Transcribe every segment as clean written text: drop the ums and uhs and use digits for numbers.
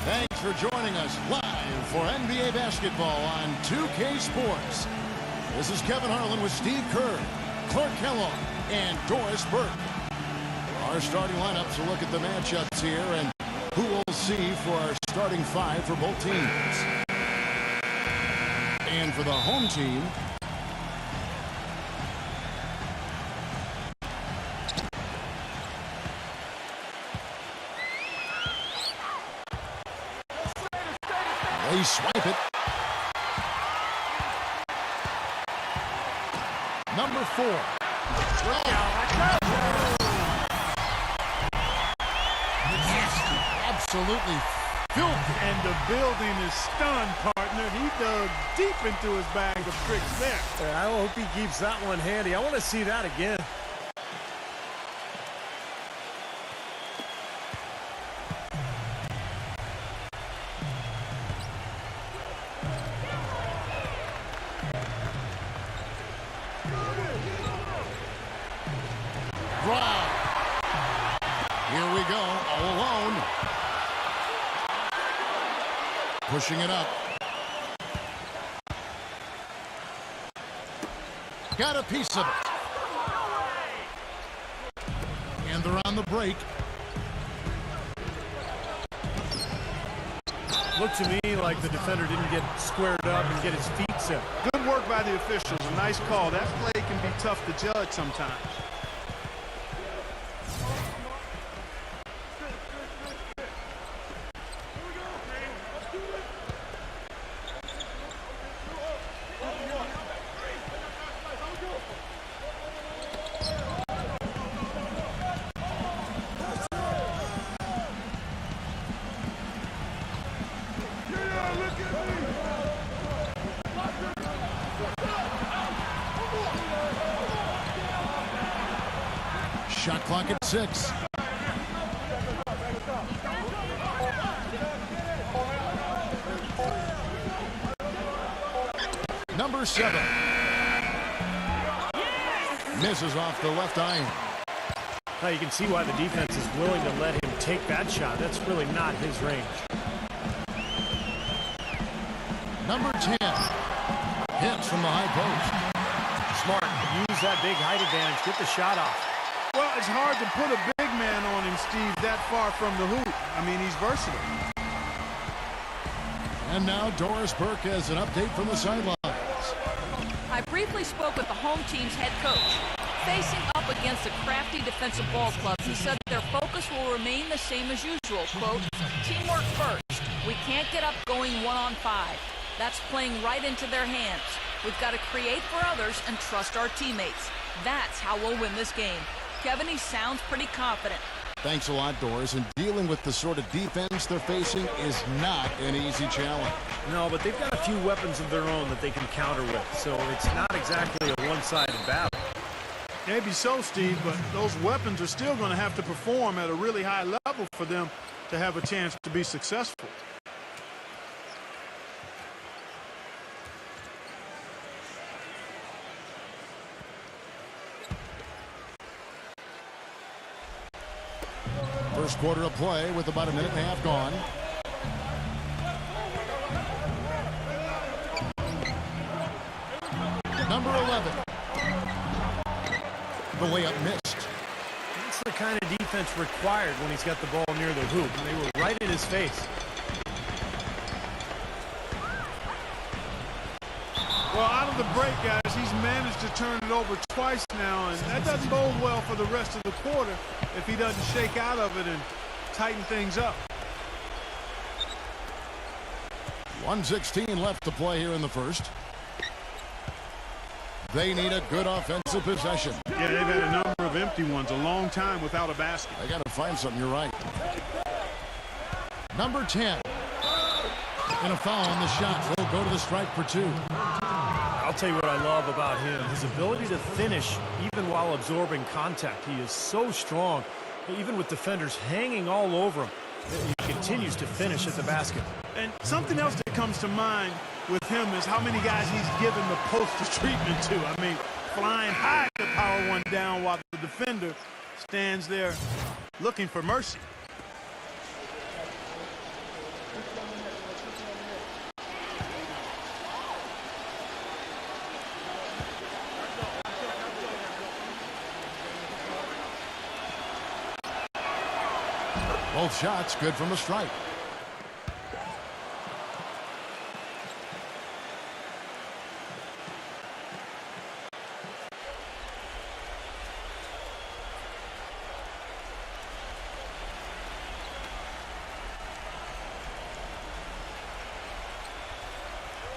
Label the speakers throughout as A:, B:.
A: Thanks for joining us live for NBA basketball on 2K Sports. This is Kevin Harlan with Steve Kerr, Clark Kellogg, and Doris Burke. Our starting lineups will look at the matchups here and who we'll see for our starting five for both teams. And for the home team, they swipe it. Number 4. Absolutely filthy.
B: And the building is stunned, partner. He dug deep into his bag of tricks there.
C: I hope he keeps that one handy. I want to see that again.
A: Here we go, all alone. Pushing it up. Got a piece of it. And they're on the break.
C: looked to me like the defender didn't get squared up and get his feet set.
B: Good work by the officials. A nice call. That play can be tough to judge sometimes.
A: Shot clock at 6. Number 7. Misses off the left iron.
C: Now you can see why the defense is willing to let him take that shot. That's really not his range.
A: Number 10. Hits from the high post.
C: Smart. Use that big height advantage. Get the shot off.
B: Well, it's hard to put a big man on him, Steve, that far from the hoop. I mean, he's versatile.
A: And now Doris Burke has an update from the sidelines.
D: I briefly spoke with the home team's head coach. Facing up against the crafty defensive ball clubs, he said their focus will remain the same as usual. Quote, teamwork first. We can't get up going 1-on-5. That's playing right into their hands. We've got to create for others and trust our teammates. That's how we'll win this game. Kevin, he sounds pretty confident.
A: Thanks a lot, Doris. And dealing with the sort of defense they're facing is not an easy challenge.
C: No, but they've got a few weapons of their own that they can counter with, so it's not exactly a one-sided battle.
B: Maybe so, Steve, but those weapons are still going to have to perform at a really high level for them to have a chance to be successful.
A: First quarter of play with about a minute and a half gone. Number 11. The layup missed.
C: That's the kind of defense required when he's got the ball near the hoop. And they were right in his face.
B: Well, out of the break, guys, he's managed to turn it over twice now, and that doesn't bode well for the rest of the quarter if he doesn't shake out of it and tighten things up.
A: 1:16 left to play here in the first. They need a good offensive possession.
B: Yeah, they've had a number of empty ones, a long time without a basket.
A: They got to find something, you're right. Number 10. And a foul on the shot. He'll go to the stripe for 2.
C: I'll tell you what I love about him, his ability to finish even while absorbing contact. He is so strong, even with defenders hanging all over him. He continues to finish at the basket.
B: And something else that comes to mind with him is how many guys he's given the poster treatment to. I mean, flying high to power one down while the defender stands there looking for mercy.
A: Both shots good from the stripe.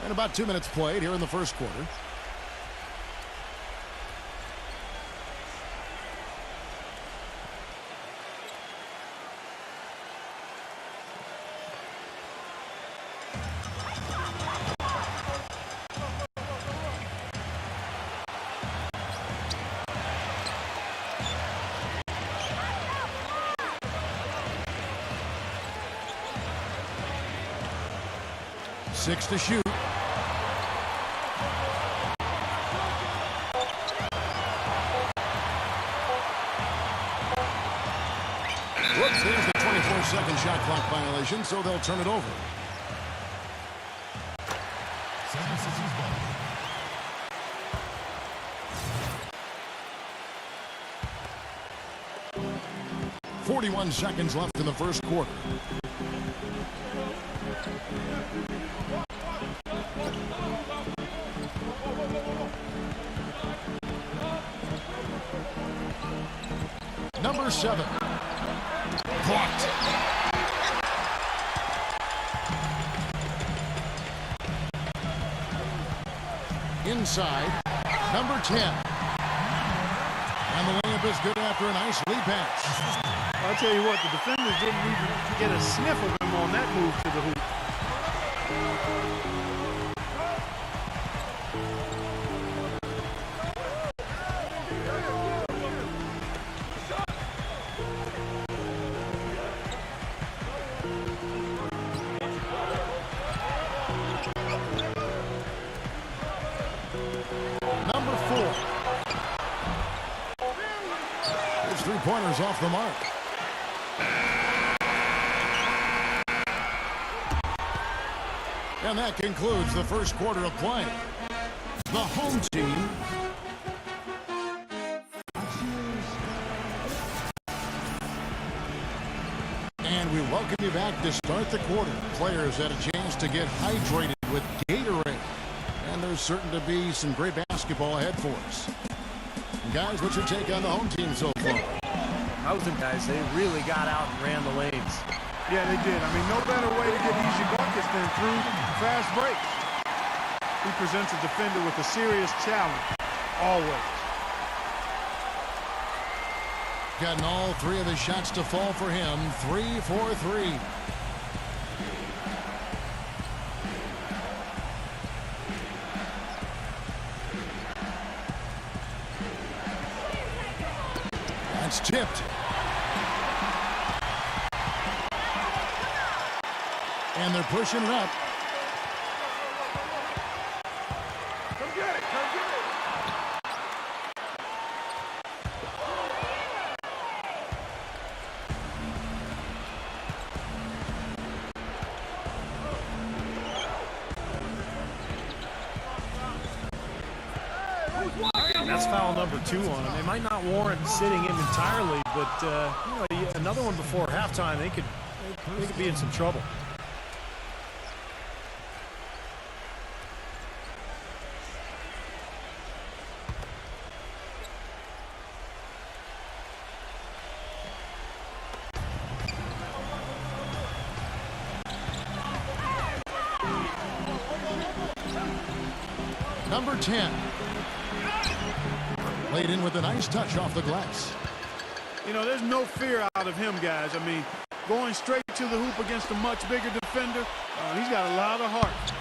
A: And about 2 minutes played here in the first quarter. Six to shoot. Whoops, there's the 24-second shot clock violation, so they'll turn it over. .41 seconds left in the first quarter. 7. Blocked. Inside, number 10. And the layup is good after a nice lead pass.
B: I'll tell you what, the defenders didn't even get a sniff of him on that move to the hoop.
A: Number 4. His three-pointers off the mark. And that concludes the first quarter of play. The home team and we welcome you back to start the quarter. Players had a chance to get hydrated with Gatorade. And there's certain to be some great basketball ahead for us. And guys, what's your take on the home team so far?
C: Housing guys, they really got out and ran the lanes.
B: Yeah, they did. I mean, no better way to get easy buckets than through fast breaks. He presents a defender with a serious challenge, always.
A: Gotten all three of his shots to fall for him. 3 for 3. That's tipped. And they're pushing it up.
B: Come get it, come get it.
C: That's foul number 2 on him. They might not warrant sitting him entirely, but another one before halftime, they could be in some trouble.
A: Number 10. Laid in with a nice touch off the glass.
B: You know, there's no fear out of him, guys. I mean, going straight to the hoop against a much bigger defender, he's got a lot of heart.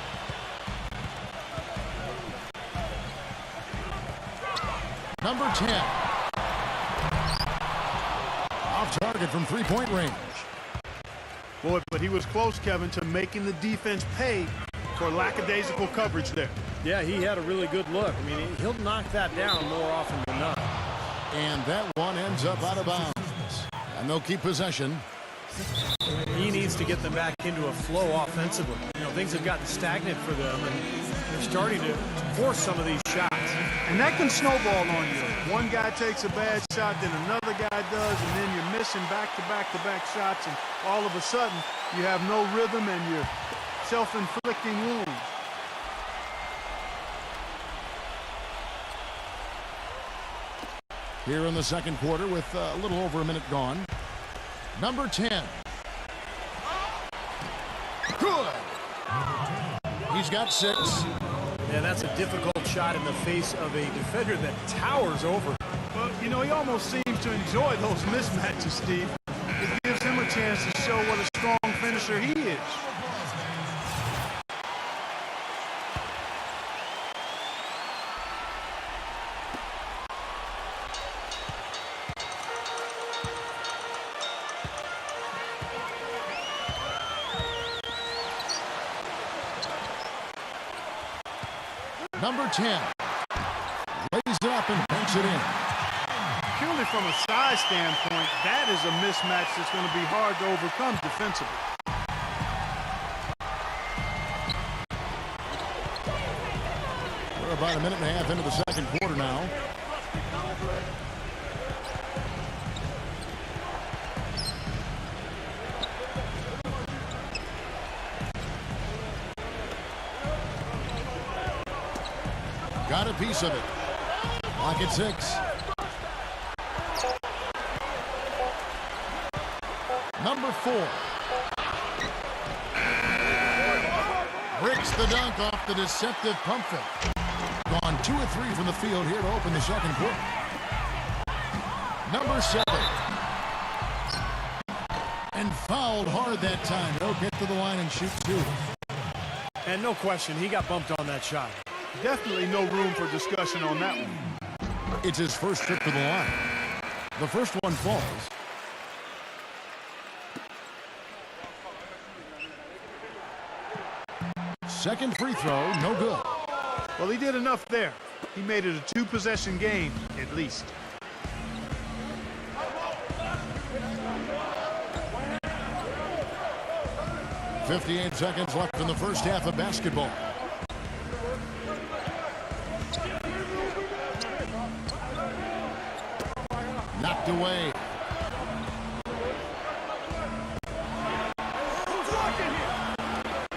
A: Number 10. Off target from three-point range.
B: Boy, but he was close, Kevin, to making the defense pay for lackadaisical coverage there.
C: Yeah, he had a really good look. I mean, he'll knock that down more often than not.
A: And that one ends up out of bounds. And they'll keep possession.
C: He needs to get them back into a flow offensively. You know, things have gotten stagnant for them, and they're starting to force some of these shots.
B: And that can snowball on you. One guy takes a bad shot, then another guy does, and then you're missing back-to-back-to-back shots, and all of a sudden you have no rhythm and you're self-inflicting wounds.
A: Here in the second quarter with a little over a minute gone. Number 10. Good. He's got 6.
C: Yeah, that's a difficult shot in the face of a defender that towers over.
B: Well, you know, he almost seems to enjoy those mismatches, Steve. It gives him a chance to show what a strong finisher he is.
A: Number 10 lays it up and banks it in.
B: Purely from a size standpoint, that is a mismatch that's going to be hard to overcome defensively.
A: We're about a minute and a half into the second quarter now. Got a piece of it. Lock at 6. number 4. Bricks the dunk off the deceptive pump fake. Gone 2 of 3 from the field here to open the second quarter. Number 7. And fouled hard that time. They'll get to the line and shoot 2.
C: And no question, he got bumped on that shot.
B: Definitely no room for discussion on that one.
A: It's his first trip to the line. The first one falls. Second free throw, no good.
B: Well, he did enough there. He made it a 2-possession game, at least.
A: .58 seconds left in the first half of basketball. Knocked away.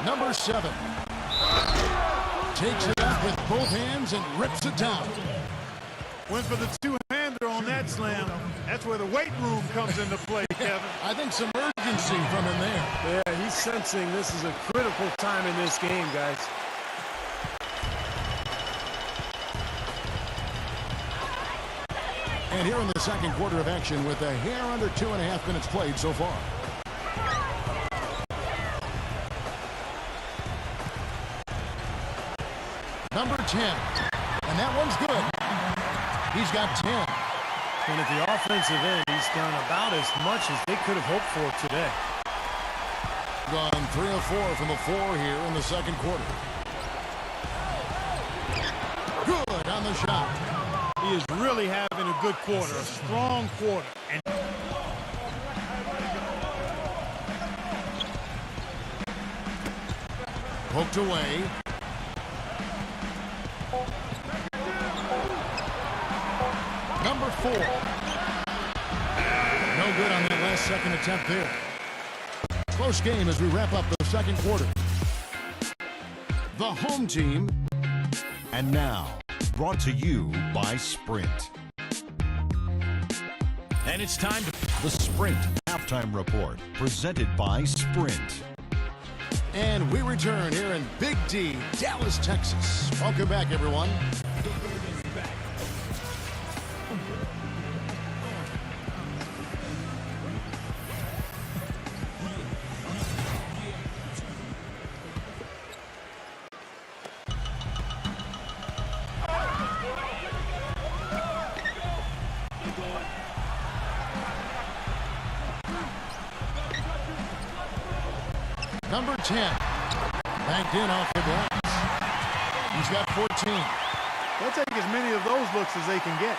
A: Number 7. Takes it up with both hands and rips it down.
B: Went for the two-hander on that slam. That's where the weight room comes into play, Kevin.
A: I think some urgency from him there.
C: Yeah, he's sensing this is a critical time in this game, guys.
A: And here in the second quarter of action with a hair under 2.5 minutes played so far. Number 10. And that one's good. He's got 10.
C: And at the offensive end, he's done about as much as they could have hoped for today.
A: Gone 3 of 4 from the floor here in the second quarter. Good on the shot.
B: He is really having a good quarter, a strong quarter. And
A: poked away. Number 4. No good on that last second attempt there. Close game as we wrap up the second quarter. The home team.
E: And now, brought to you by Sprint.
A: And it's time to...
E: The Sprint Halftime Report, presented by Sprint.
A: And we return here in Big D, Dallas, Texas. Welcome back, everyone. Number 10, banked in off the glass. He's got 14.
B: they'll take as many of those looks as they can get.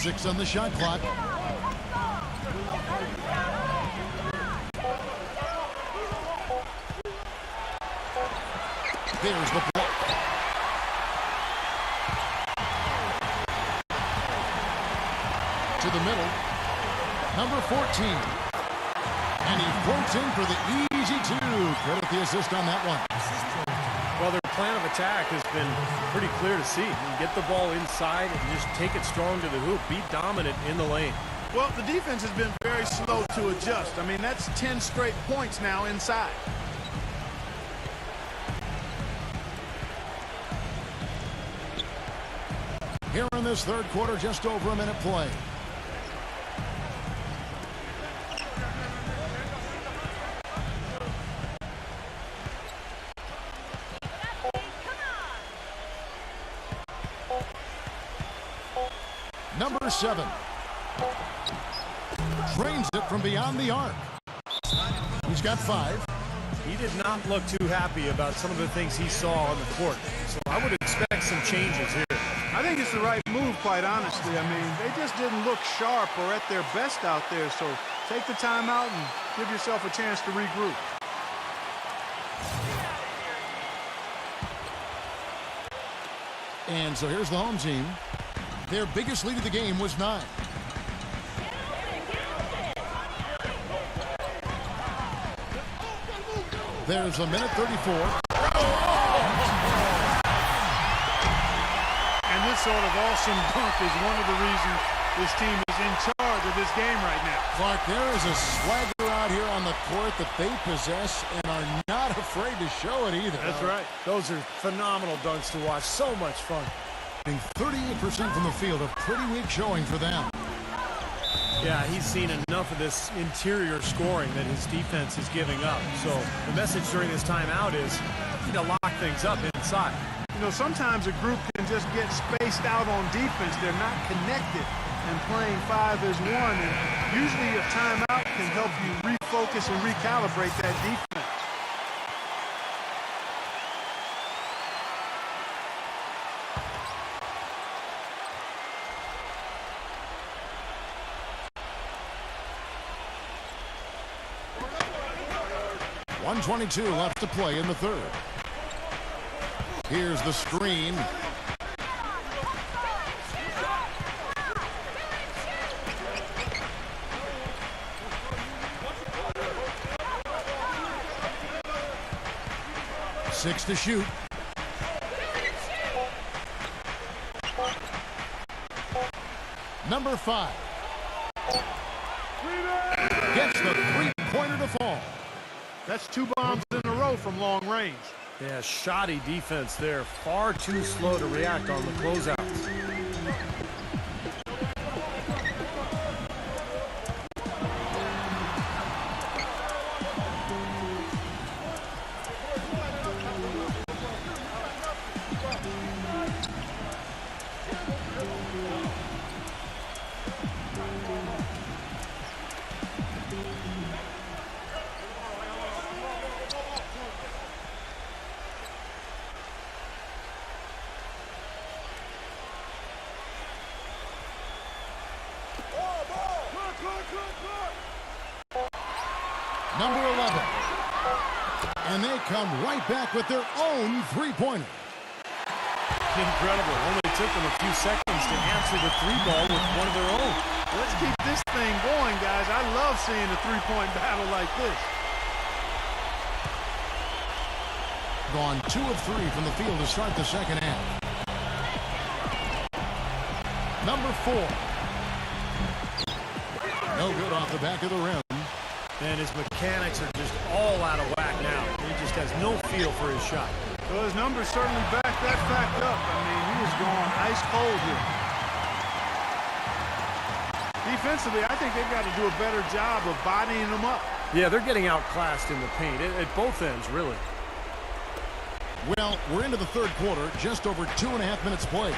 A: Six on the shot clock. There's the block. To the middle. Number 14. And he floats in for the easy 2. Credit the assist on that one.
C: Well, their plan of attack has been pretty clear to see. Get the ball inside and just take it strong to the hoop. Be dominant in the lane.
B: Well, the defense has been very slow to adjust. I mean, that's 10 straight points now inside.
A: Here in this third quarter, just over a minute play. Number 7. Drains it from beyond the arc. He's got 5.
C: He did not look too happy about some of the things he saw on the court. So I would expect some changes here.
B: I think it's the right move, quite honestly. I mean, they just didn't look sharp or at their best out there. So take the time out and give yourself a chance to regroup.
A: And so here's the home team. Their biggest lead of the game was 9. There's a minute 34.
B: And this sort of awesome dunk is one of the reasons this team is in charge of this game right now.
A: Clark, there is a swagger out here on the court that they possess and are not afraid to show it either.
C: That's right. Those are phenomenal dunks to watch. So much fun.
A: 38% from the field, a pretty weak showing for them.
C: Yeah, he's seen enough of this interior scoring that his defense is giving up. So the message during this timeout is you need to lock things up inside.
B: You know, sometimes a group can just get spaced out on defense. They're not connected and playing 5 as 1. And usually a timeout can help you refocus and recalibrate that defense.
A: .122 left to play in the third. Here's the screen. Six to shoot. Number 5. Gets the three-pointer to fall.
B: That's 2 bombs in a row from long range.
C: Yeah, shoddy defense there. Far too slow to react on the closeouts.
A: Number 11. And they come right back with their own three-pointer.
C: Incredible. Only took them a few seconds to answer the 3-ball with one of their own.
B: Let's keep this thing going, guys. I love seeing a three-point battle like this.
A: Gone 2 of 3 from the field to start the second half. Number 4. No good off the back of the rim.
C: And his mechanics are just all out of whack now. He just has no feel for his shot.
B: Well, his numbers certainly back that fact up. I mean, he is going ice cold here. Defensively, I think they've got to do a better job of bodying him up.
C: Yeah, they're getting outclassed in the paint at both ends, really.
A: Well, we're into the third quarter, just over 2.5 minutes played.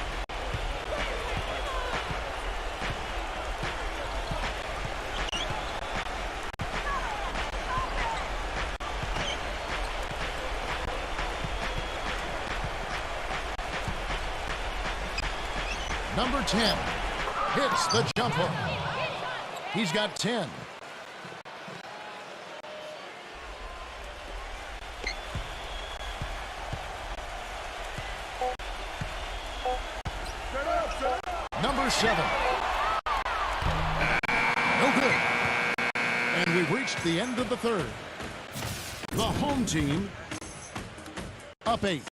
A: Number 10 hits the jumper. He's got 10. Number 7. No good. And we've reached the end of the third. The home team up 8.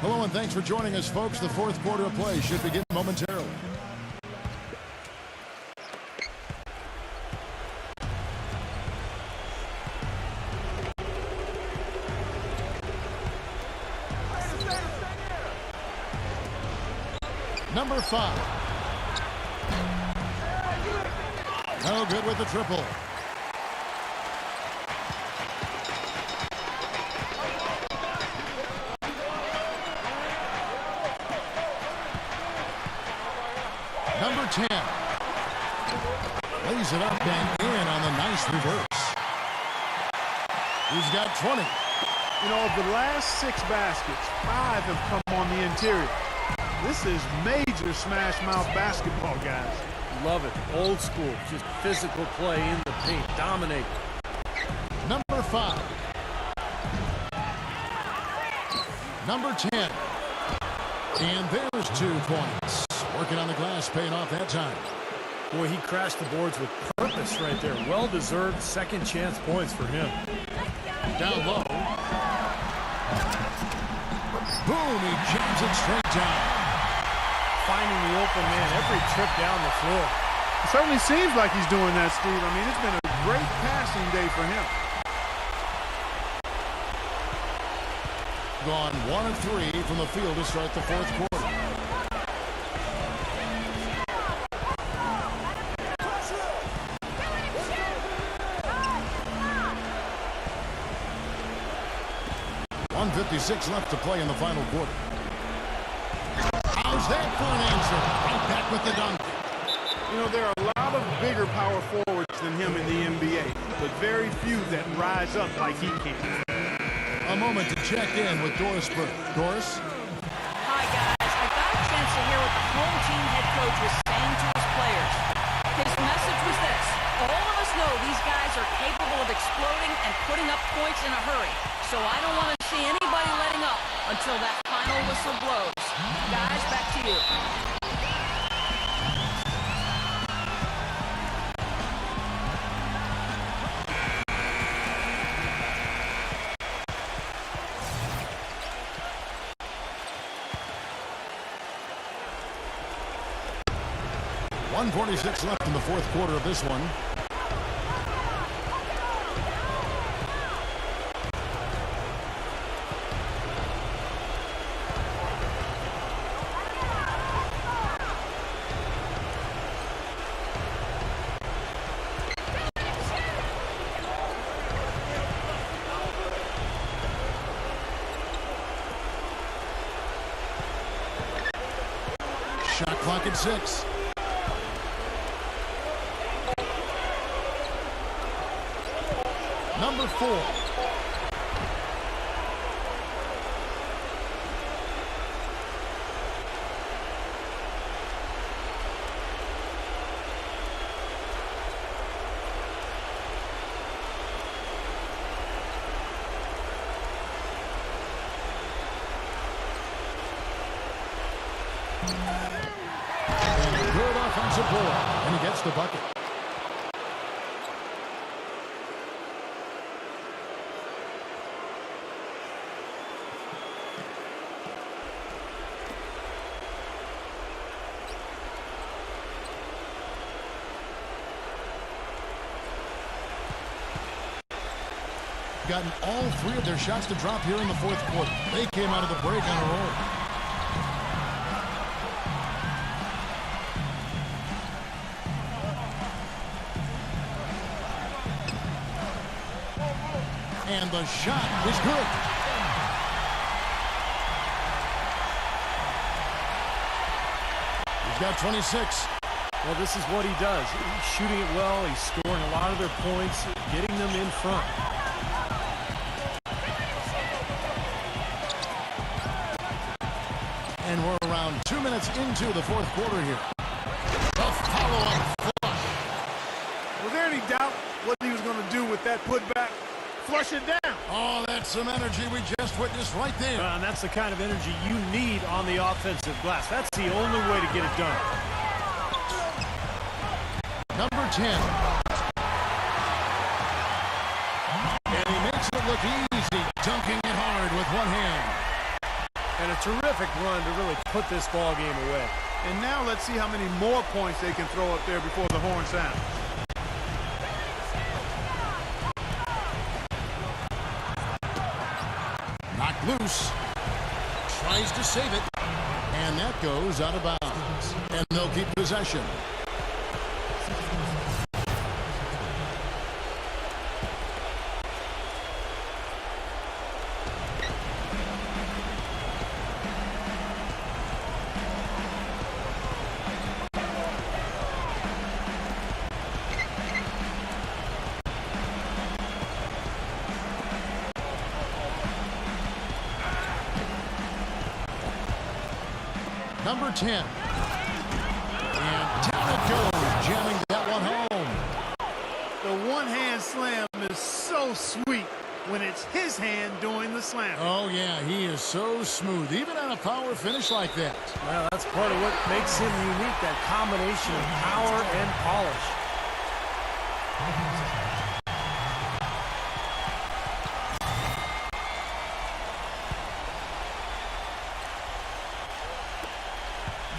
A: Hello and thanks for joining us, folks. The fourth quarter of play should begin momentarily. Number 5. No good with the triple. Number 10. Lays it up and in on the nice reverse. He's got 20.
B: You know, of the last 6 baskets, 5 have come on the interior. This is major smash mouth basketball, guys.
C: Love it. Old school. Just physical play in the paint. Dominate.
A: Number 5. Number 10. And there's 2 points. Working on the glass, paying off that time.
C: Boy, he crashed the boards with purpose right there. Well-deserved second chance points for him.
A: Down low. Boom, he jams it straight down.
C: Finding the open man every trip down the floor.
B: It certainly seems like he's doing that, Steve. I mean, it's been a great passing day for him.
A: Gone 1 of 3 from the field to start the fourth quarter. .56 left to play in the final quarter. How's that for an answer? Right back with the dunk.
B: You know, there are a lot of bigger power forwards than him in the NBA, but very few that rise up like he can.
A: A moment to check in with Doris Burke. Doris?
D: Hi, guys. I got a chance to hear what the home team head coach was saying to his players. His message was this: all of us know these guys are capable of exploding and putting up points in a hurry. So I don't want to see anybody letting up until that final whistle blows. Guys, back to you.
A: .146 left in the fourth quarter of this one. Shot clock at 6. Number 4. And a good offensive board, and he gets the bucket. Gotten all 3 of their shots to drop here in the fourth quarter. They came out of the break on a roll. And the shot is good. He's got 26.
C: Well, this is what he does. He's shooting it well. He's scoring a lot of their points, getting them in front.
A: And we're around 2 minutes into the fourth quarter here. The follow-up flush.
B: Was there any doubt what he was going to do with that putback? Flush it down.
A: Oh, that's some energy we just witnessed right there.
C: And that's the kind of energy you need on the offensive glass. That's the only way to get it done.
A: Number 10. And he makes it look easy, dunking it hard with one hand.
C: And a terrific run to really put this ball game away.
B: And now let's see how many more points they can throw up there before the horn sounds.
A: Knocked loose. Tries to save it. And that goes out of bounds. And they'll keep possession. Number 10. And down it goes, jamming that one home.
B: The one-hand slam is so sweet when it's his hand doing the slam.
A: Oh, yeah, he is so smooth, even on a power finish like that.
C: Well, that's part of what makes him unique, that combination of power and polish.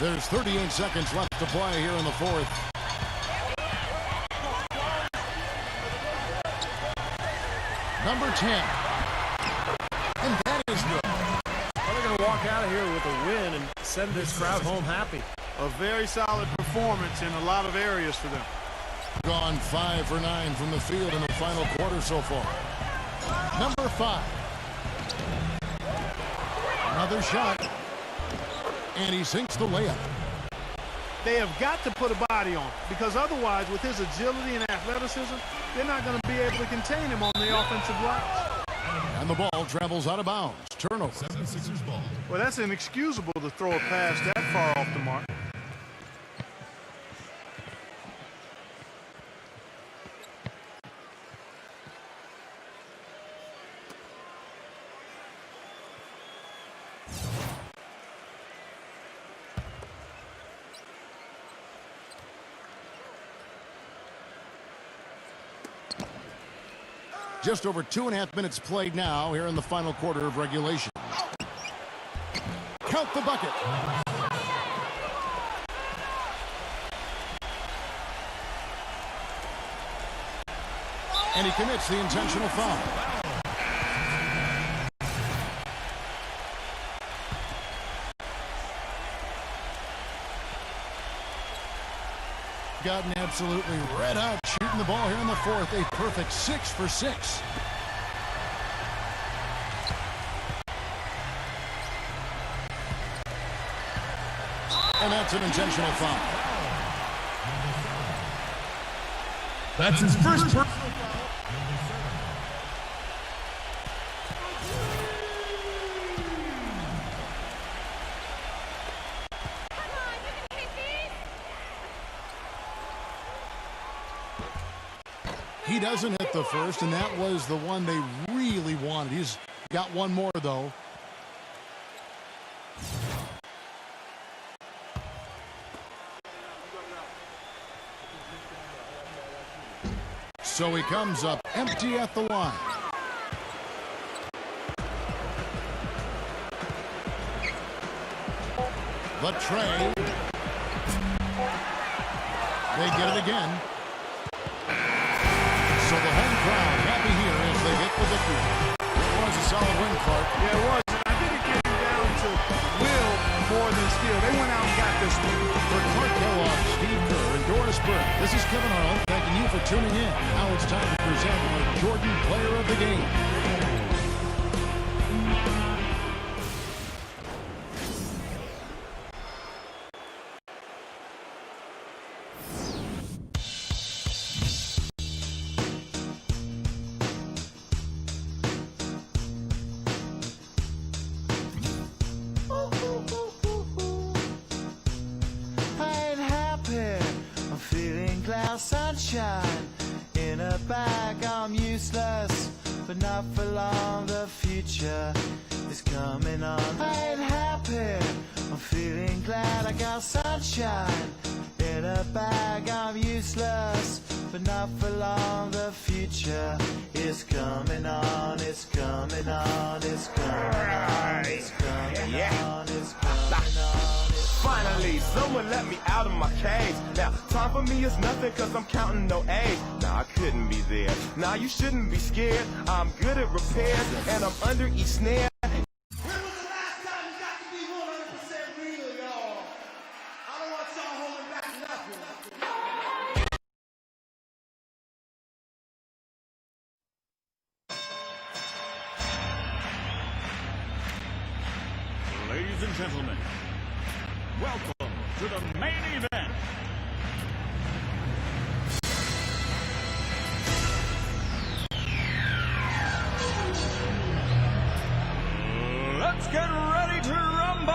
A: There's 38 seconds left to play here in the fourth. Number 10. And that is good.
C: Well, they're going to walk out of here with a win and send this crowd home happy.
B: A very solid performance in a lot of areas for them.
A: Gone 5 for 9 from the field in the final quarter so far. Number 5. Another shot. And he sinks the layup.
B: They have got to put a body on, because otherwise, with his agility and athleticism, they're not going to be able to contain him on the offensive glass.
A: And the ball travels out of bounds. Turnover.
E: 76ers ball.
B: Well, that's inexcusable to throw a pass that far off the mark.
A: Just over 2.5 minutes played now here in the final quarter of regulation. Count the bucket. And he commits the intentional foul. Gotten absolutely red hot shooting the ball here in the fourth. A perfect 6 for 6. And that's an intentional foul.
E: That's his first personal foul.
A: He doesn't hit the first, and that was the one they really wanted. He's got one more, though. So he comes up empty at the line. The tray. They get it again. So the home crowd happy here as they get the victory. It was a solid win, Clark.
B: Yeah, it was. I think it came down to will more than skill. They went out and got this one.
A: For Clark Kellogg, Steve Kerr, and Doris Burke, this is Kevin Harlan thanking you for tuning in. Now it's time to present our Jordan Player of the Game.
F: Sunshine in a bag, I'm useless, but not for long. The future is coming on. I ain't happy, I'm feeling glad. I got sunshine in a bag, I'm useless, but not for long. The future is coming on. It's coming on. It's coming on. It's coming on. It's coming on.
G: Finally, someone let me out of my cage. Now, time for me is nothing cause I'm counting no A's. Nah, I couldn't be there. Nah, you shouldn't be scared. I'm good at repairs and I'm under each snare.
H: When was the last time you got to be 100% real, y'all? I don't want y'all holding back nothing.
I: Ladies and gentlemen, welcome to the main event. Let's get ready to rumble!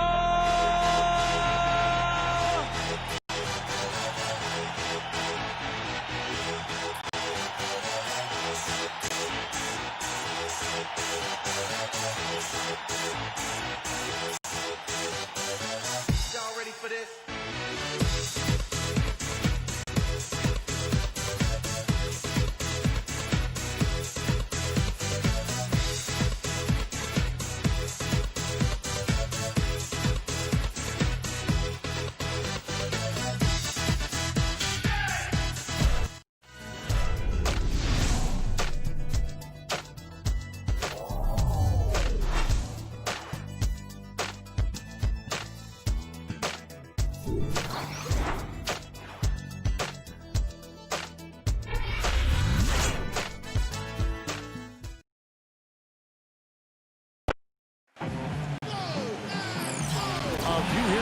A: a few here.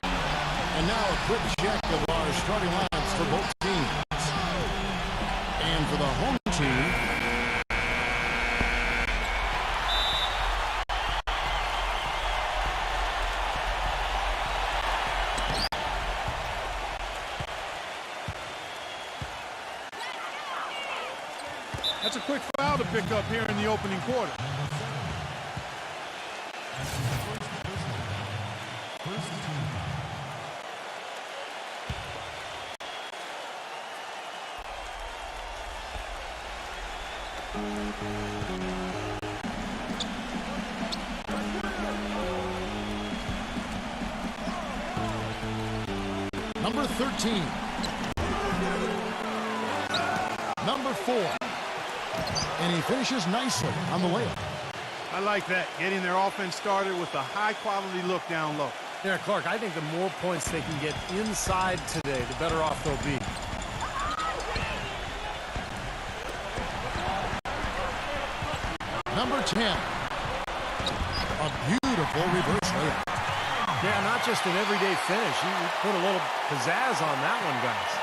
A: And now a quick check of our starting lineups for both teams. And for the home team,
B: That's a quick foul to pick up here in the opening quarter.
A: number 13. Number 4. And he finishes nicely on the layup.
B: I like that, getting their offense started with a high-quality look down low.
C: Yeah, Clark, I think the more points they can get inside today, the better off they'll be.
A: Number 10. A beautiful reverse layup.
C: Yeah, not just an everyday finish. You put a little pizzazz on that one, guys.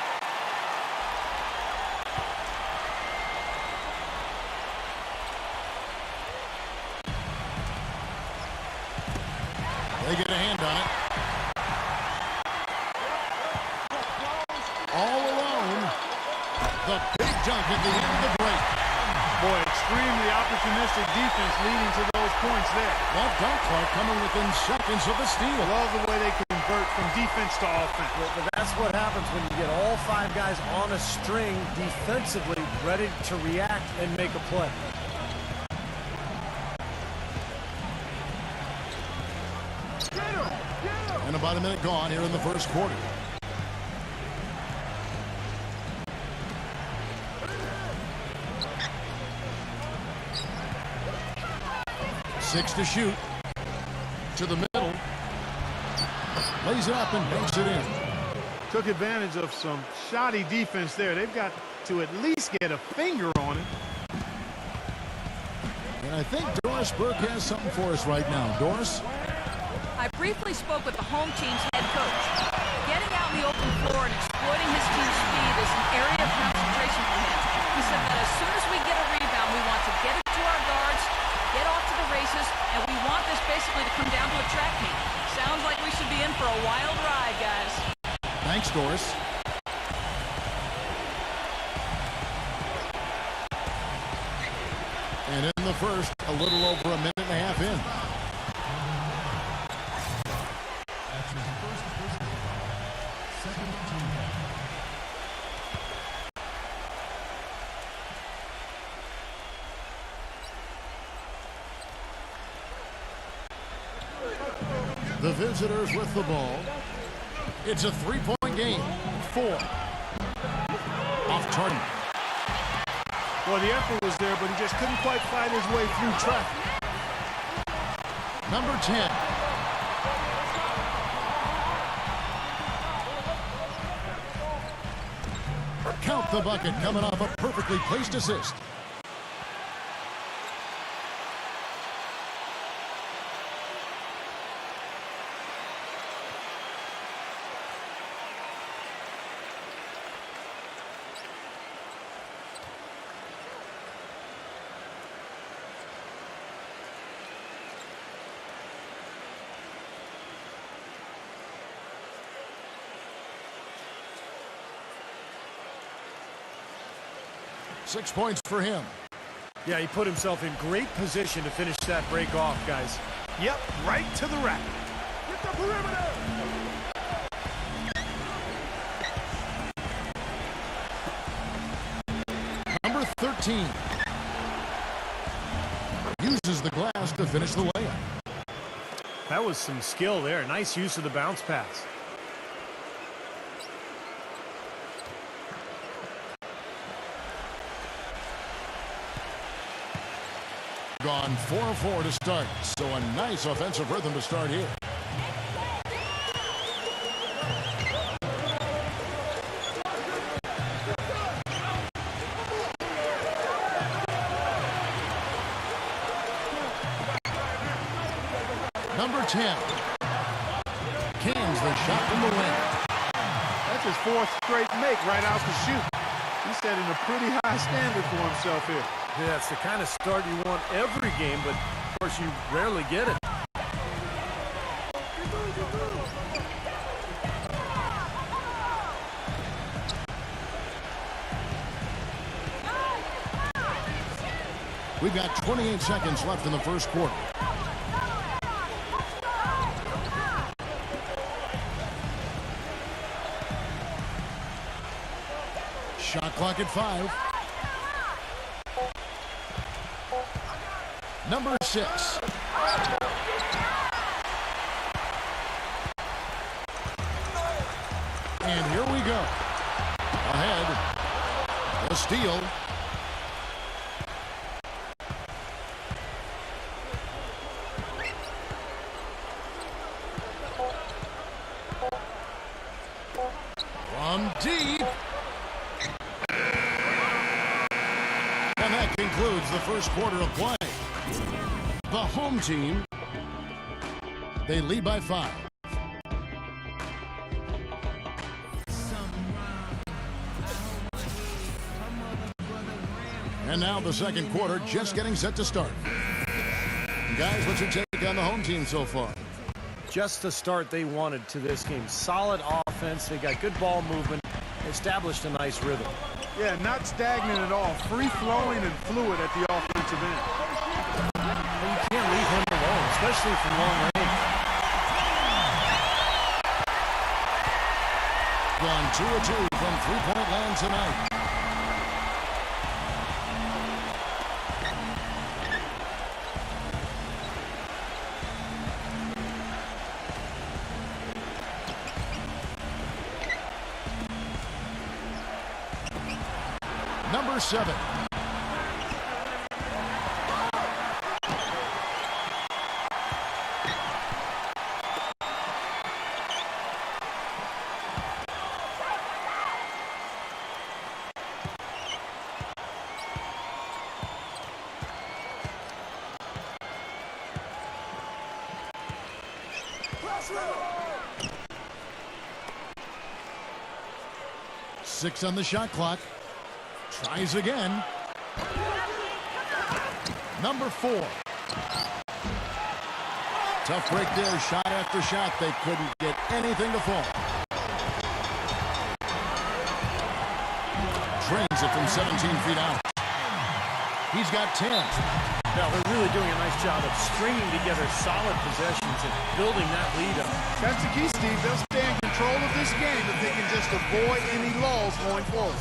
A: They get a hand on it. All alone. The big dunk at the end of the break.
B: Boy, extremely opportunistic defense leading to those points there.
A: That dunk, Clark, coming within seconds of the steal.
B: Love the way they convert from defense to offense.
C: But that's what happens when you get all 5 guys on a string defensively, ready to react and make a play.
A: And about a minute gone here in the first quarter. Six to shoot. To the middle. Lays it up and banks it in.
B: Took advantage of some shoddy defense there. They've got to at least get a finger on it.
A: And I think Doris Burke has something for us right now. Doris?
D: I briefly spoke with the home team's head coach. Getting out in the open floor and exploiting his team's speed is an area of concentration for him. He said that as soon as we get a rebound, we want to get it to our guards, get off to the races, and we want this basically to come down to a track meet. Sounds like we should be in for a wild ride, guys.
A: Thanks, Doris. And in the first, a little over a minute and a half in. The visitors with the ball. It's a three-point game. 4. Off target.
B: Well, the effort was there, but he just couldn't quite fight his way through traffic.
A: Number 10. Count the bucket coming off a perfectly placed assist. Six points for him.
C: Yeah, he put himself in great position to finish that break off, guys.
B: Yep, right to the rack. Get the perimeter!
A: Number 13. Uses the glass to finish the layup.
C: That was some skill there. Nice use of the bounce pass.
A: Gone 4-4 to start, so a nice offensive rhythm to start here. Number 10 can lands the shot from the wing.
B: That's his 4th straight make right out the chute. He's setting a pretty high standard for himself here.
C: Yeah, it's the kind of start you want every game, but of course you rarely get it.
A: We've got 28 seconds left in the first quarter. Shot clock at 5. Number 6. And here we go. Ahead. A steal. From deep. And that concludes the first quarter of play. The home team, they lead by 5. And now the second quarter just getting set to start. Guys, what's your take on the home team so far?
C: Just the start they wanted to this game. Solid offense. They got good ball movement. Established a nice rhythm.
B: Yeah, not stagnant at all. Free-flowing and fluid at the offensive end.
C: You can't leave him alone, especially from long range.
A: Gone 2 of 2 from three-point land tonight. Number 7. Six on the shot clock. Tries again. Number 4. Tough break there. Shot after shot. They couldn't get anything to fall. Drains it from 17 feet out. He's got 10.
C: Now they're really doing a nice job of stringing together solid possessions and building that lead up.
B: That's the key, Steve. They'll stay in control of this game if they can just avoid any lulls going forward.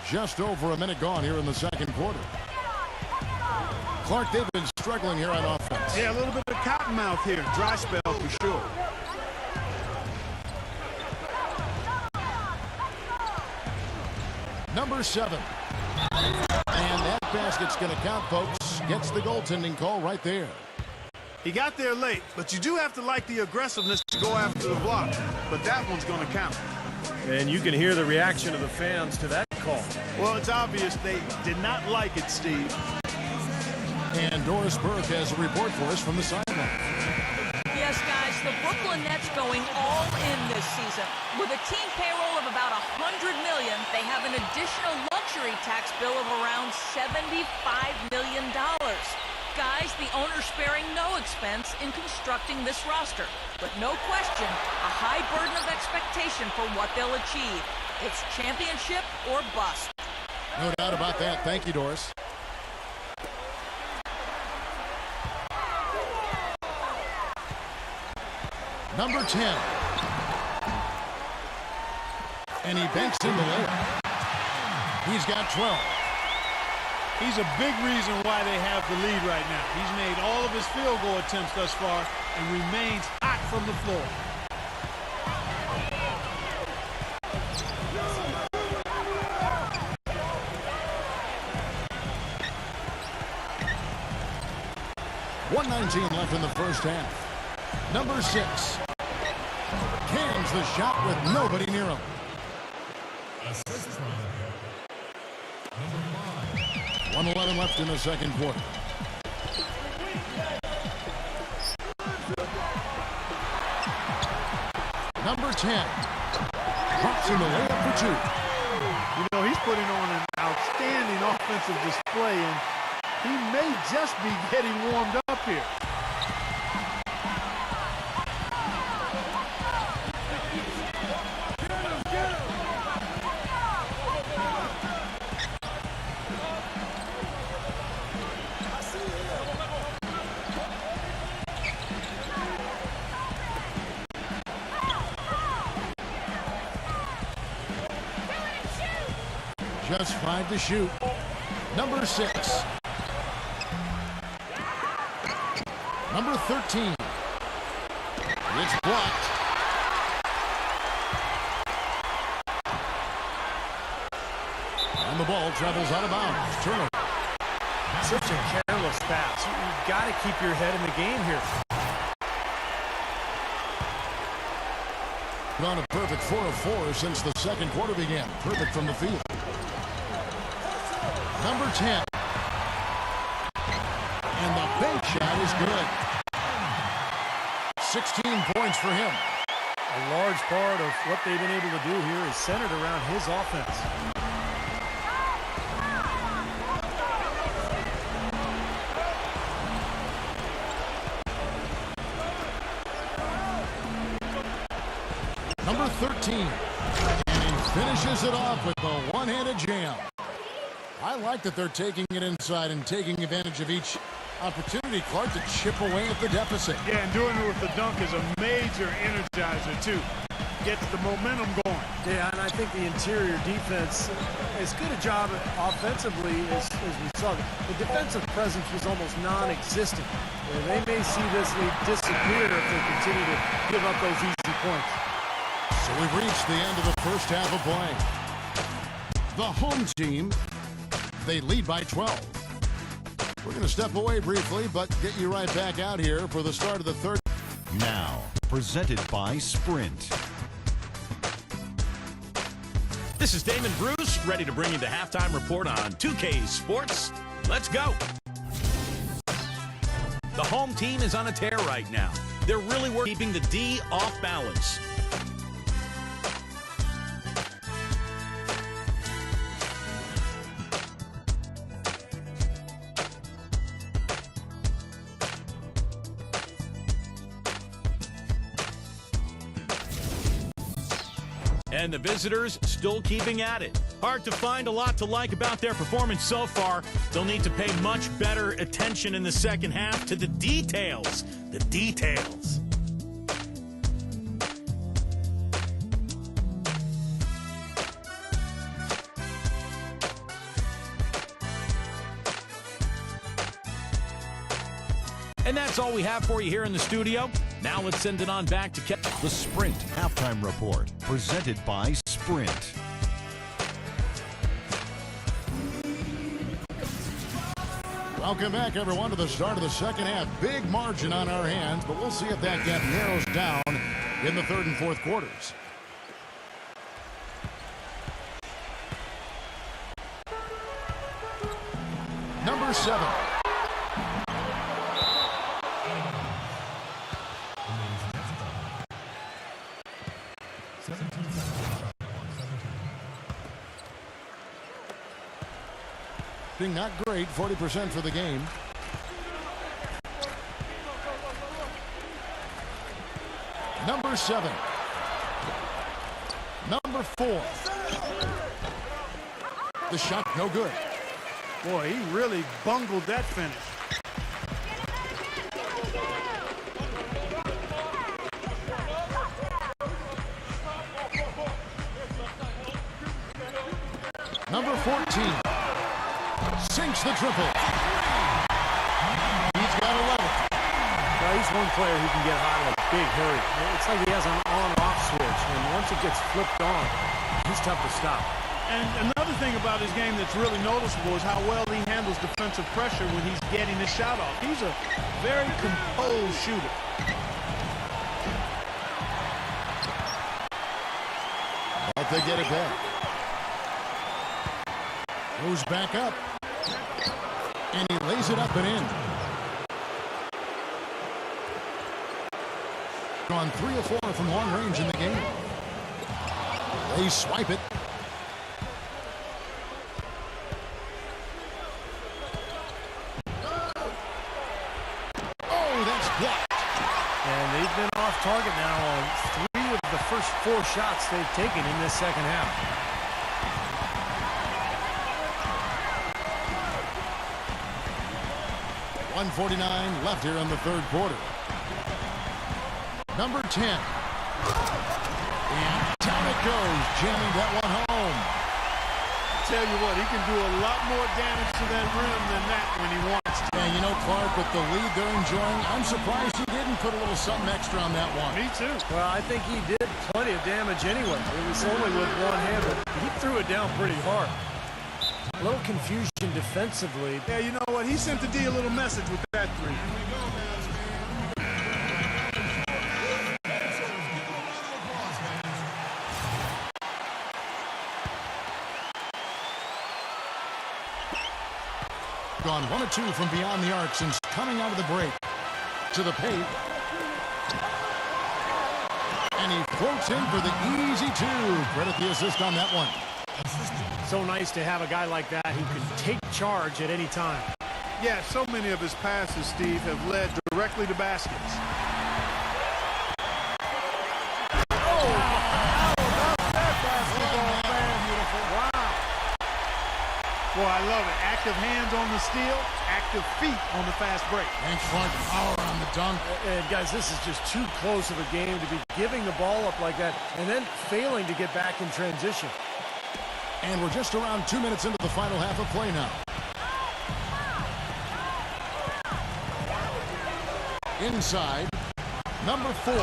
A: Just over a minute gone here in the second quarter. Clark, they've been struggling here on offense.
B: Yeah, a little bit of cottonmouth here. Dry spell for sure.
A: Number 7. And that basket's going to count, folks. Gets the goaltending call right there.
B: He got there late, but you do have to like the aggressiveness to go after the block. But that one's going to count.
C: And you can hear the reaction of the fans to that call.
B: Well, it's obvious they did not like it, Steve.
A: And Doris Burke has a report for us from the sideline.
D: Yes, guys, the Brooklyn Nets going all in this season. With a team payroll of about $100 million, they have an additional luxury tax bill of around $75 million. Guys, the owner's sparing no expense in constructing this roster. But no question, a high burden of expectation for what they'll achieve. It's championship or bust.
A: No doubt about that. Thank you, Doris. Number 10. And he banks in the layup. He's got 12.
B: He's a big reason why they have the lead right now. He's made all of his field goal attempts thus far and remains hot from the floor.
A: 2:19 left in the first half. Number 6 cans the shot with nobody near him. 1:11 left in the second quarter. Number 10 drops in the layup for 2.
B: You know, he's putting on an outstanding offensive display, and he may just be getting warmed up here.
A: Just 5 to shoot. Number 6. Number 13. It's blocked. And the ball travels out of bounds. Turnover.
C: Such a careless pass. You've got to keep your head in the game here.
A: On a perfect 4 of 4 since the second quarter began. Perfect from the field. Number 10. And the bank shot is good. 16 points for him.
C: A large part of what they've been able to do here is centered around his offense.
A: Number 13. And he finishes it off with the one-handed jam. I like that they're taking it inside and taking advantage of each opportunity, Clark, to chip away at the deficit.
B: Yeah, and doing it with the dunk is a major energizer, too. Gets the momentum going.
C: Yeah, and I think the interior defense, as good a job offensively as we saw. The defensive presence was almost non-existent. They may see this lead disappear if they continue to give up those easy points.
A: So we've reached the end of the first half of play. The home team, they lead by 12. We're going to step away briefly, but get you right back out here for the start of the third.
E: Now, presented by Sprint.
J: This is Damon Bruce, ready to bring you the halftime report on 2K Sports. Let's go. The home team is on a tear right now. They're really keeping the D off balance. And the visitors still keeping at it. Hard to find a lot to like about their performance so far. They'll need to pay much better attention in the second half to the details. The details. And that's all we have for you here in the studio. Now let's send it on back to Kevin.
E: The Sprint Halftime Report, presented by Sprint.
A: Welcome back, everyone, to the start of the second half. Big margin on our hands, but we'll see if that gap narrows down in the third and fourth quarters. Number 7. Not great, 40% for the game. Number 7. Number 4. The shot, no good.
B: Boy, he really bungled that finish.
A: Number 14. Sinks the triple. He's got 11.
C: Well, he's one player who can get hot in a big hurry. It's like he has an on-off switch, and once it gets flipped on, he's tough to stop.
B: And another other thing about his game that's really noticeable is how well he handles defensive pressure when he's getting his shot off. He's a very composed shooter.
A: But they get it back. Moves back up. And he lays it up and in. Gone 3 of 4 from long range in the game. They swipe it. Oh, that's blocked.
C: And they've been off target now on 3 of the first 4 shots they've taken in this second half.
A: .149 left here in the third quarter. Number 10. And down it goes, jamming that one home.
B: Tell you what, he can do a lot more damage to that rim than that when he wants to.
A: And you know, Clark, with the lead they're enjoying, I'm surprised he didn't put a little something extra on that one.
B: Me too.
C: Well, I think he did plenty of damage anyway. It was only with one hand, but he threw it down pretty hard. A little confusion defensively.
B: Yeah, you know what? He sent the D a little message with that 3.
A: Gone 1 of 2 from beyond the arc since coming out of the break. To the paint. And he floats in for the easy 2. Credit the assist on that one.
C: So nice to have a guy like that who can take charge at any time.
B: Yeah, so many of his passes, Steve, have led directly to baskets. Oh, how about that basketball, man? Beautiful. Wow. Boy, I love it. Active hands on the steal, active feet on the fast break.
A: Thanks, Clark. Power on the dunk.
C: And guys, this is just too close of a game to be giving the ball up like that and then failing to get back in transition.
A: And we're just around 2 minutes into the final half of play now. Inside, number 4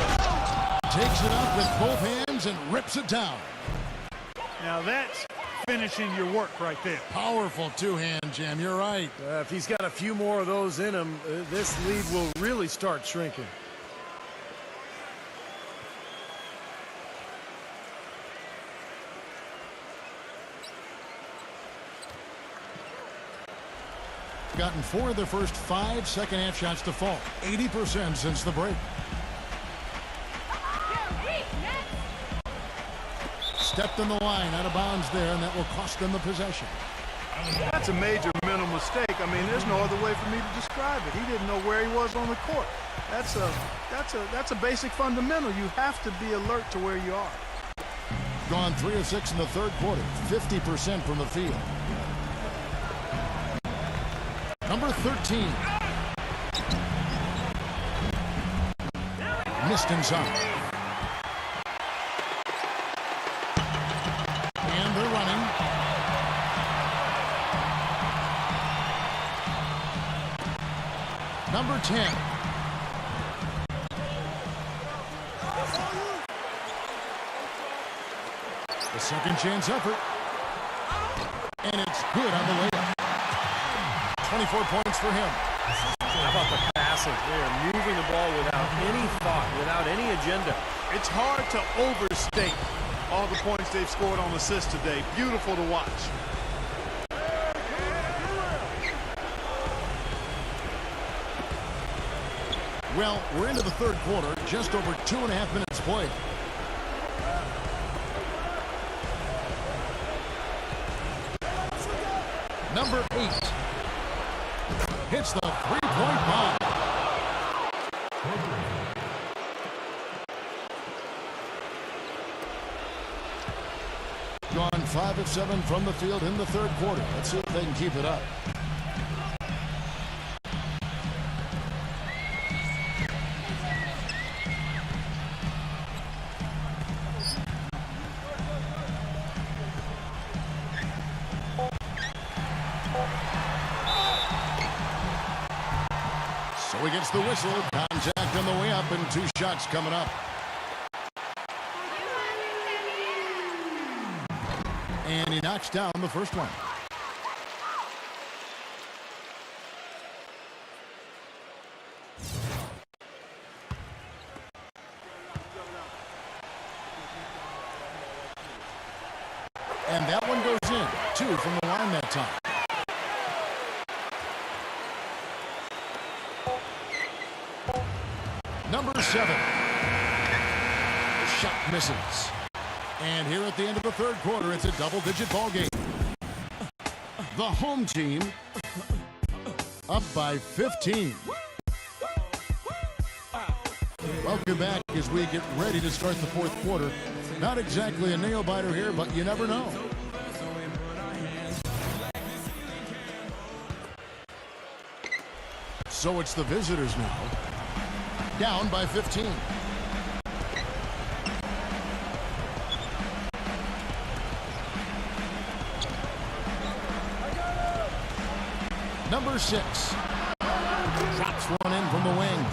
A: takes it up with both hands and rips it down.
B: Now that's finishing your work right there.
A: Powerful 2-hand jam, you're right.
C: If he's got a few more of those in him, this lead will really start shrinking.
A: Gotten 4 of their first 5 second-half shots to fall. 80% since the break. Stepped in the line, out of bounds there, and that will cost them the possession.
B: That's a major mental mistake. I mean, there's no other way for me to describe it. He didn't know where he was on the court. That's a basic fundamental. You have to be alert to where you are.
A: Gone 3 of 6 in the third quarter. 50% from the field. Number 13. Missed inside. And they're running. Number 10. The second chance effort. And it's good on the layup. 24 points for him.
C: How about the passing? They are moving the ball without any thought, without any agenda.
B: It's hard to overstate all the points they've scored on assists today. Beautiful to watch.
A: Well, we're into the third quarter, just over 2.5 minutes played. Number 8 hits the three-point bomb. Gone 5 of 7 from the field in the third quarter. Let's see if they can keep it up. So he gets the whistle. Contact on the way up and 2 shots coming up. And he knocks down the first one. And that one goes in. 2 from the line that time. Number 7. The shot misses. And here at the end of the third quarter, it's a double-digit ball game. The home team up by 15. Welcome back as we get ready to start the fourth quarter. Not exactly a nail-biter here, but you never know. So it's the visitors now. Down by 15. Number 6. Drops one in from the wing.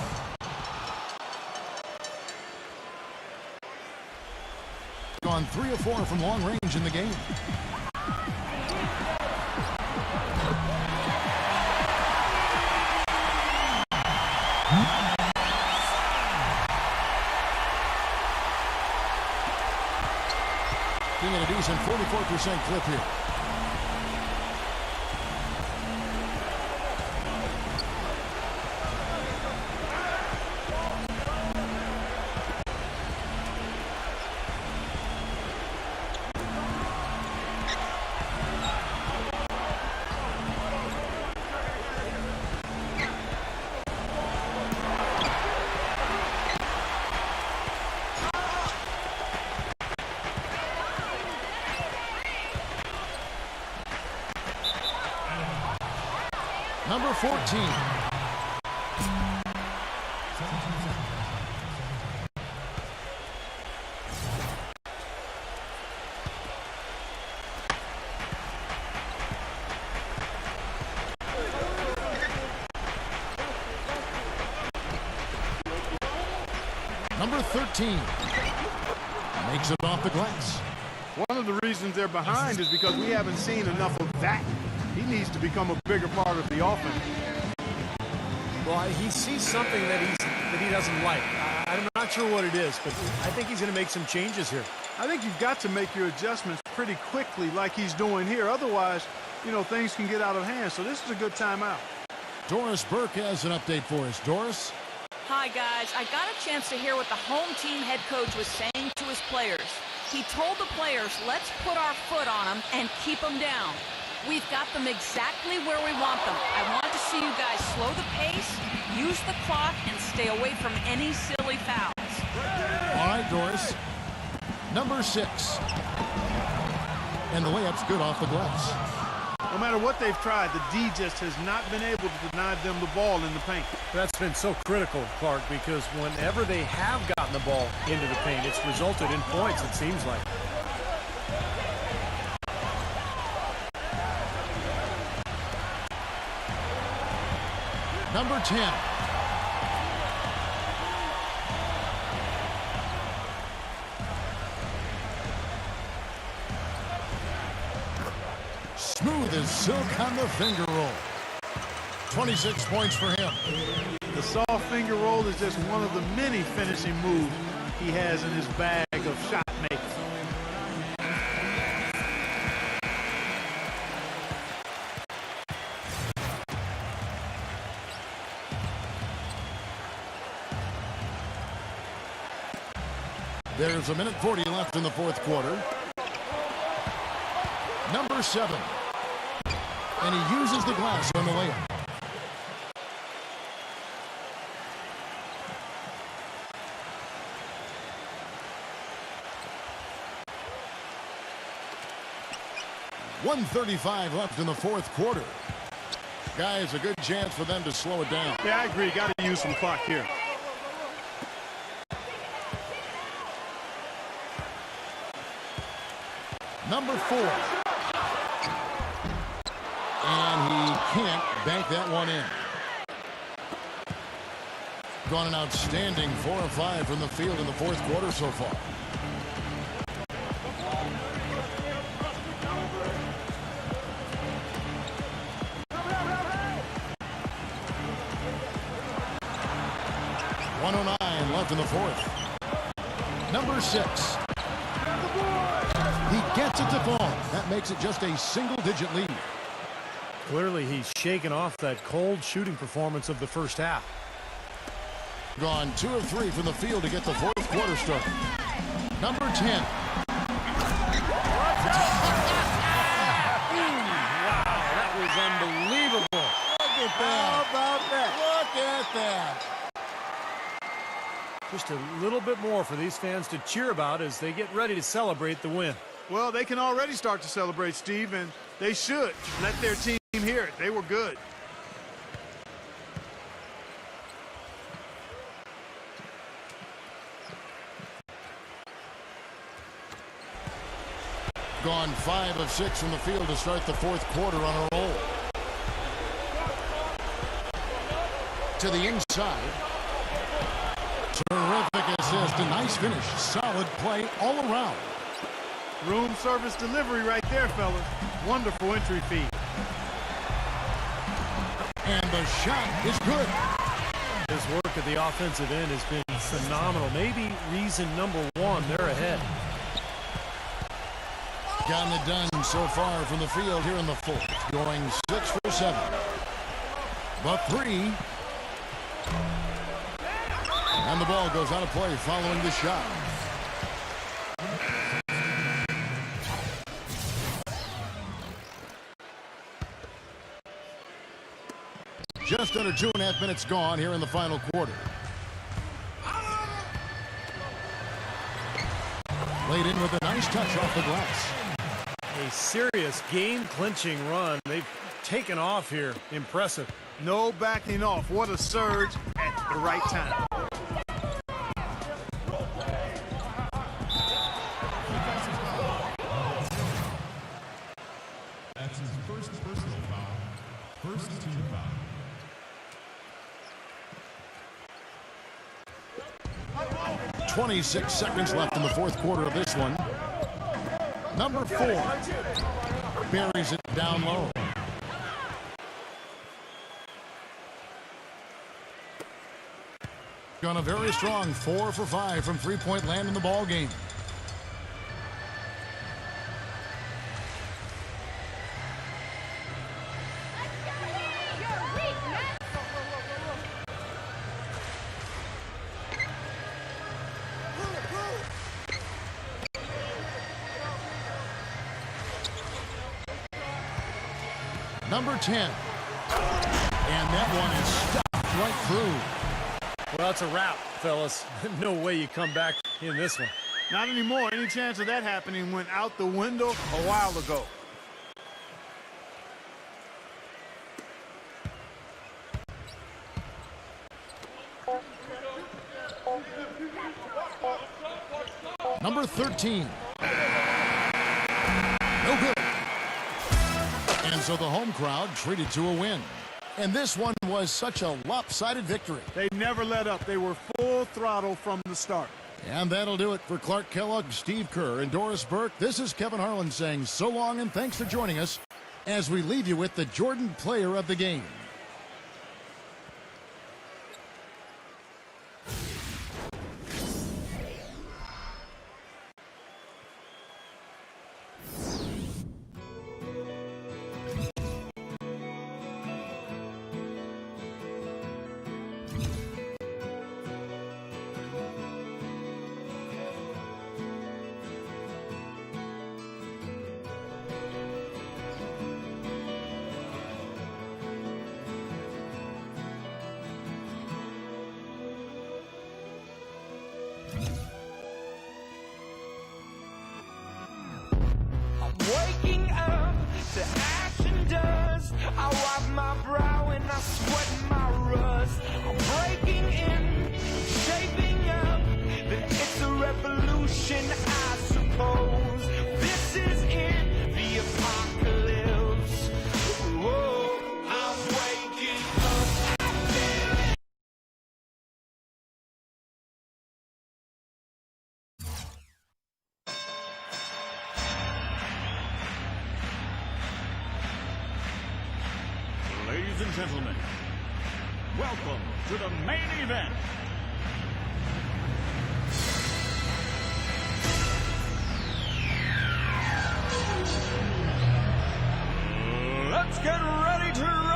A: Gone 3 of 4 from long range in the game. Being at a decent 44% clip here. Number 14. Number 13 makes it off the glass.
B: One of the reasons they're behind is because we haven't seen enough of that. He needs to become a bigger part of the offense.
C: Well, he sees something that he doesn't like. I'm not sure what it is, but I think he's going to make some changes here.
B: I think you've got to make your adjustments pretty quickly like he's doing here. Otherwise, you know, things can get out of hand. So this is a good timeout.
A: Doris Burke has an update for us. Doris?
D: Hi, guys. I got a chance to hear what the home team head coach was saying to his players. He told the players, let's put our foot on them and keep them down. We've got them exactly where we want them. I want to see you guys slow the pace, use the clock, and stay away from any silly fouls.
A: All right, Doris. Number 6. And the layup's good off the glass.
B: No matter what they've tried, the D just has not been able to deny them the ball in the paint.
C: That's been so critical, Clark, because whenever they have gotten the ball into the paint, it's resulted in points, it seems like.
A: Number 10. Smooth as silk on the finger roll. 26 points for him.
B: The soft finger roll is just one of the many finishing moves he has in his bag of shot making.
A: There's 1:40 left in the fourth quarter. Number 7. And he uses the glass on the layup. .135 left in the fourth quarter. Guys, a good chance for them to slow it down.
B: Yeah, I agree. Got to use some clock here.
A: Number 4. And he can't bank that one in. Gone an outstanding 4 of 5 from the field in the fourth quarter so far. Number 6. He gets it to fall. That makes it just a single-digit lead.
C: Clearly, he's shaken off that cold shooting performance of the first half.
A: Gone 2 of 3 from the field to get the fourth quarter started. Number 10.
C: That was unbelievable.
A: Look at that. How about that? Look at that.
C: Just a little bit more for these fans to cheer about as they get ready to celebrate the win.
B: Well, they can already start to celebrate, Steve, and they should let their team hear it. They were good.
A: Gone 5 of 6 from the field to start the fourth quarter on a roll. To the inside. Terrific assist, a nice finish. Solid play all around.
B: Room service delivery right there, fellas. Wonderful entry feed.
A: And the shot is good.
C: His work at the offensive end has been phenomenal. Maybe reason number 1, they're ahead.
A: Gotten it done so far from the field here in the fourth. Going 6 for 7. The 3. And the ball goes out of play following the shot. Just under 2.5 minutes gone here in the final quarter. Laid in with a nice touch off the glass.
C: A serious game-clinching run. They've taken off here. Impressive.
B: No backing off. What a surge at the right time.
K: That's his first personal foul. First team foul.
A: – 26 seconds left in the fourth quarter of this one. Number 4 buries it down low. Gone a very strong 4 for 5 from three-point land in the ball game. Number 10. And that one is stopped right through.
C: Well, it's a wrap, fellas. No way you come back in this one.
B: Not anymore. Any chance of that happening went out the window a while ago.
A: Number 13. No good. And so the home crowd treated to a win. And this one was such a lopsided victory.
B: They never let up. They were full throttle from the start.
A: And that'll do it for Clark Kellogg, Steve Kerr, and Doris Burke. This is Kevin Harlan saying so long and thanks for joining us as we leave you with the Jordan Player of the Game.
F: Waking up to action dust. I wipe my brow and I sweat my rust. I'm breaking in, shaping up. It's a revolution, I suppose. This is in the apocalypse. Whoa, I'm waking up.
I: Ladies and gentlemen, welcome to the main event.
L: get ready to